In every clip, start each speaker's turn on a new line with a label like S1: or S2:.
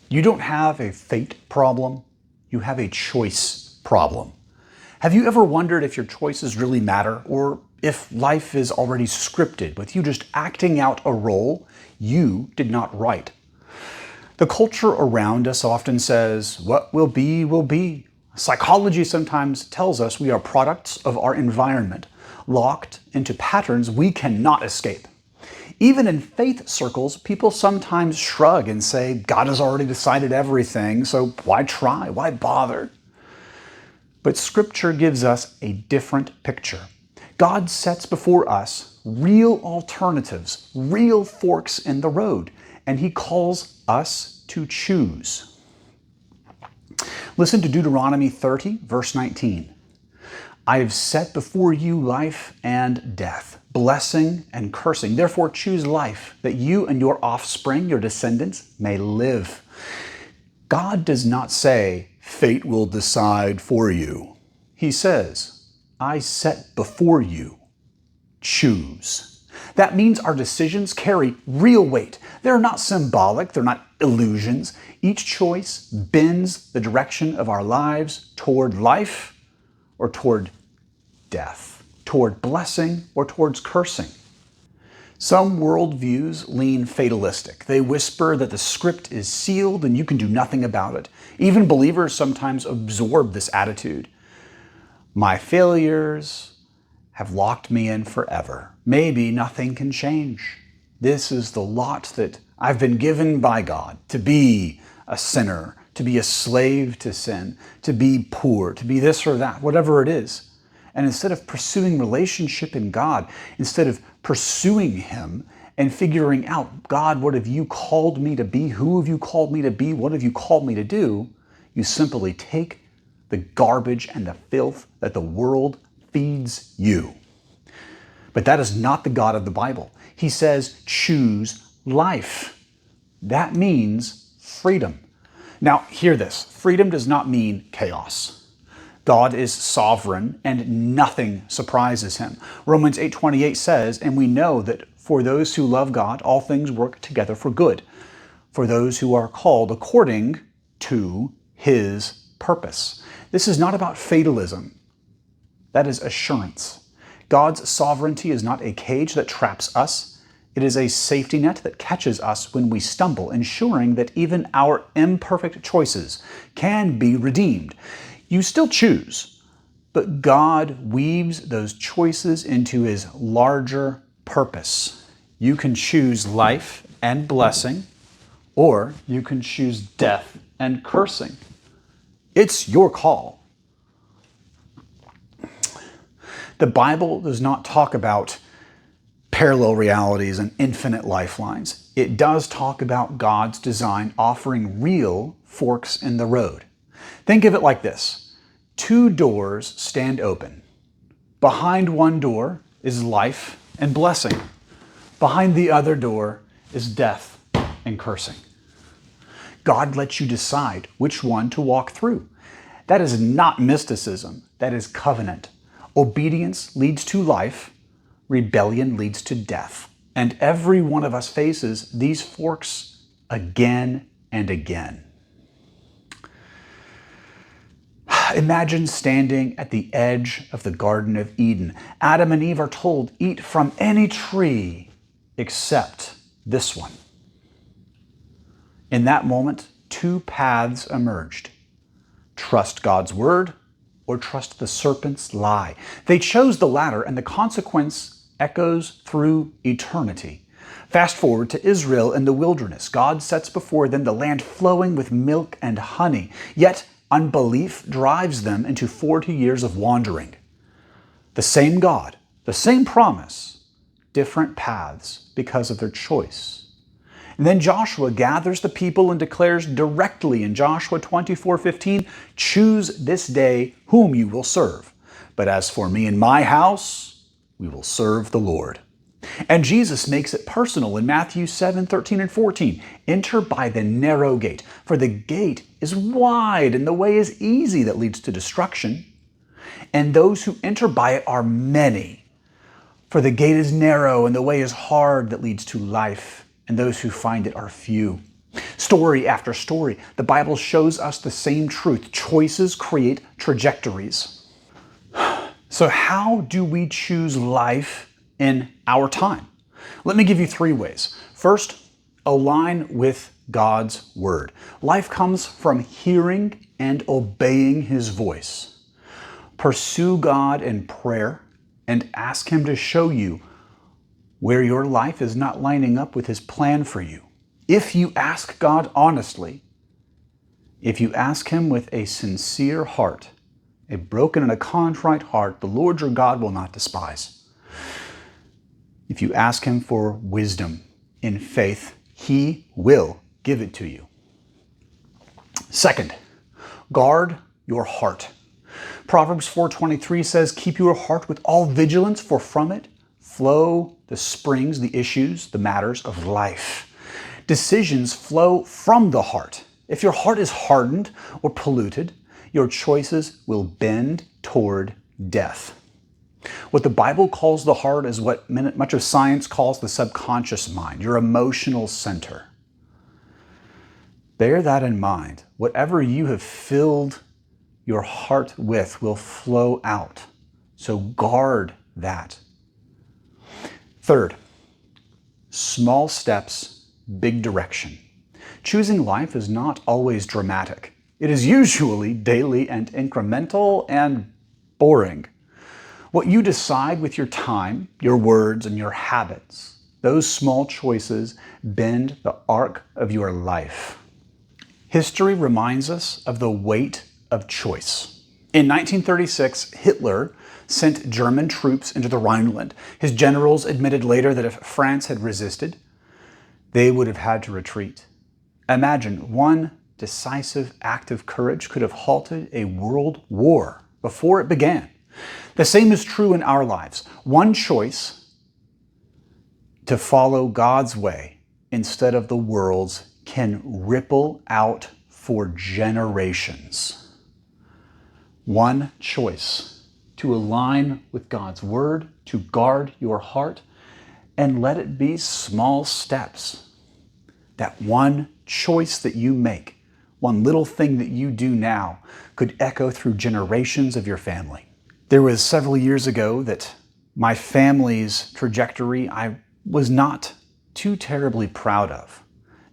S1: You don't have a fate problem, you have a choice problem. Have you ever wondered if your choices really matter, or if life is already scripted with you just acting out a role you did not write? The culture around us often says, what will be, will be. Psychology sometimes tells us we are products of our environment, locked into patterns we cannot escape. Even in faith circles, people sometimes shrug and say, God has already decided everything, so why try? Why bother? But Scripture gives us a different picture. God sets before us real alternatives, real forks in the road, and He calls us to choose. Listen to Deuteronomy 30, verse 19. I have set before you life and death, blessing and cursing. Therefore choose life, that you and your offspring, your descendants, may live. God does not say, fate will decide for you. He says, I set before you. Choose. That means our decisions carry real weight. They're not symbolic, they're not illusions. Each choice bends the direction of our lives toward life or toward death, toward blessing or towards cursing. Some worldviews lean fatalistic. They whisper that the script is sealed and you can do nothing about it. Even believers sometimes absorb this attitude. My failures have locked me in forever. Maybe nothing can change. This is the lot that I've been given by God, to be a sinner, to be a slave to sin, to be poor, to be this or that, whatever it is. And instead of pursuing relationship in God, instead of pursuing Him and figuring out, God, what have you called me to be? Who have you called me to be? What have you called me to do? You simply take the garbage and the filth that the world feeds you. But that is not the God of the Bible. He says, choose life. That means freedom. Now, hear this. Freedom does not mean chaos. God is sovereign and nothing surprises Him. Romans 8:28 says, and we know that for those who love God, all things work together for good, for those who are called according to His purpose. This is not about fatalism. That is assurance. God's sovereignty is not a cage that traps us. It is a safety net that catches us when we stumble, ensuring that even our imperfect choices can be redeemed. You still choose, but God weaves those choices into His larger purpose. You can choose life and blessing, or you can choose death and cursing. It's your call. The Bible does not talk about parallel realities and infinite lifelines. It does talk about God's design offering real forks in the road. Think of it like this. Two doors stand open. Behind one door is life and blessing. Behind the other door is death and cursing. God lets you decide which one to walk through. That is not mysticism. That is covenant. Obedience leads to life. Rebellion leads to death. And every one of us faces these forks again and again. Imagine standing at the edge of the Garden of Eden. Adam and Eve are told, eat from any tree except this one. In that moment, two paths emerged. Trust God's word or trust the serpent's lie. They chose the latter, and the consequence echoes through eternity. Fast forward to Israel in the wilderness. God sets before them the land flowing with milk and honey, yet unbelief drives them into 40 years of wandering. The same God, the same promise, different paths because of their choice. And then Joshua gathers the people and declares directly in Joshua 24:15, choose this day whom you will serve. But as for me and my house, we will serve the Lord. And Jesus makes it personal in Matthew 7:13 and 14. Enter by the narrow gate, for the gate is wide and the way is easy that leads to destruction. And those who enter by it are many. For the gate is narrow and the way is hard that leads to life, and those who find it are few. Story after story, the Bible shows us the same truth. Choices create trajectories. So how do we choose life in our time? Let me give you 3 ways. First, align with God's Word. Life comes from hearing and obeying His voice. Pursue God in prayer and ask Him to show you where your life is not lining up with His plan for you. If you ask God honestly, if you ask Him with a sincere heart, a broken and a contrite heart, the Lord your God will not despise. If you ask Him for wisdom in faith, He will give it to you. Second, guard your heart. Proverbs 4:23 says, "Keep your heart with all vigilance, for from it flow the springs, the issues, the matters of life." Decisions flow from the heart. If your heart is hardened or polluted, your choices will bend toward death. What the Bible calls the heart is what much of science calls the subconscious mind, your emotional center. Bear that in mind. Whatever you have filled your heart with will flow out. So guard that. Third, small steps, big direction. Choosing life is not always dramatic. It is usually daily and incremental and boring. What you decide with your time, your words, and your habits, those small choices bend the arc of your life. History reminds us of the weight of choice. In 1936, Hitler sent German troops into the Rhineland. His generals admitted later that if France had resisted, they would have had to retreat. Imagine one decisive act of courage could have halted a world war before it began. The same is true in our lives. One choice to follow God's way instead of the world's can ripple out for generations. One choice to align with God's Word, to guard your heart, and let it be small steps. That one choice that you make, one little thing that you do now, could echo through generations of your family. There was several years ago that my family's trajectory I was not too terribly proud of.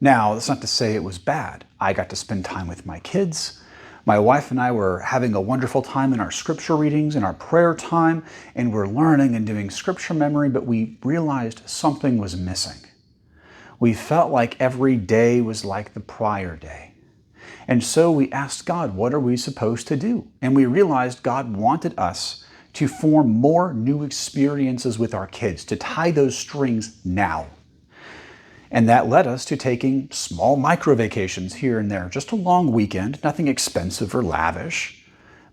S1: Now, that's not to say it was bad. I got to spend time with my kids. My wife and I were having a wonderful time in our scripture readings and our prayer time, and we're learning and doing scripture memory, but we realized something was missing. We felt like every day was like the prior day. And so we asked God, what are we supposed to do? And we realized God wanted us to form more new experiences with our kids, to tie those strings now. And that led us to taking small micro vacations here and there, just a long weekend, nothing expensive or lavish,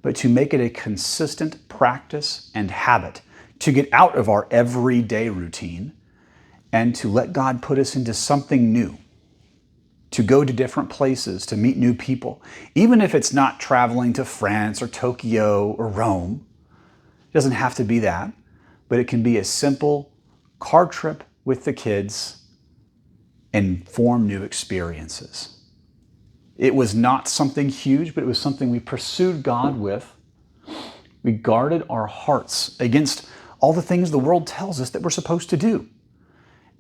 S1: but to make it a consistent practice and habit, to get out of our everyday routine and to let God put us into something new, to go to different places, to meet new people, even if it's not traveling to France or Tokyo or Rome. It doesn't have to be that, but it can be a simple car trip with the kids and form new experiences. It was not something huge, but it was something we pursued God with. We guarded our hearts against all the things the world tells us that we're supposed to do.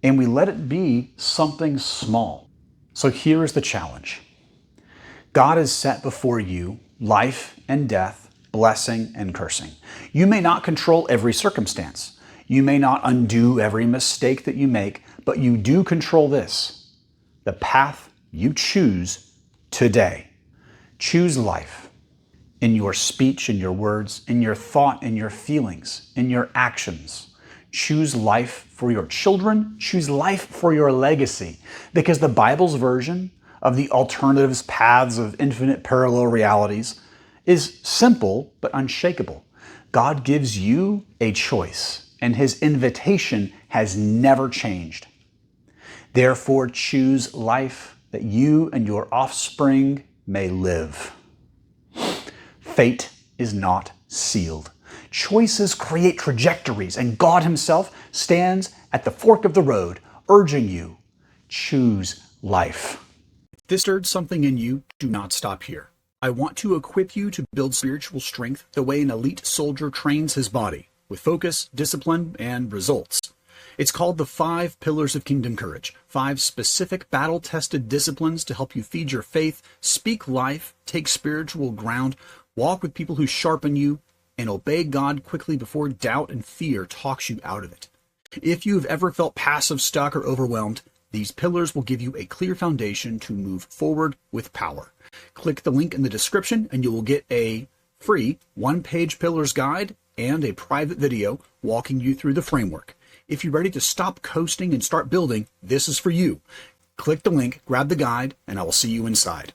S1: And we let it be something small. So here is the challenge. God has set before you life and death, blessing and cursing. You may not control every circumstance. You may not undo every mistake that you make, but you do control this, the path you choose today. Choose life in your speech, in your words, in your thought, in your feelings, in your actions. Choose life for your children. Choose life for your legacy. Because the Bible's version of the alternatives, paths of infinite parallel realities is simple but unshakable. God gives you a choice, and His invitation has never changed. Therefore, choose life that you and your offspring may live. Fate is not sealed. Choices create trajectories, and God Himself stands at the fork of the road, urging you, choose life. this stirred something in you, do not stop here. I want to equip you to build spiritual strength the way an elite soldier trains his body, with focus, discipline, and results. It's called the 5 Pillars of Kingdom Courage, 5 specific battle-tested disciplines to help you feed your faith, speak life, take spiritual ground, walk with people who sharpen you, and obey God quickly before doubt and fear talks you out of it. If you've ever felt passive, stuck, or overwhelmed, these pillars will give you a clear foundation to move forward with power. Click the link in the description and you will get a free 1-page pillars guide and a private video walking you through the framework. If you're ready to stop coasting and start building, this is for you. Click the link, grab the guide, and I will see you inside.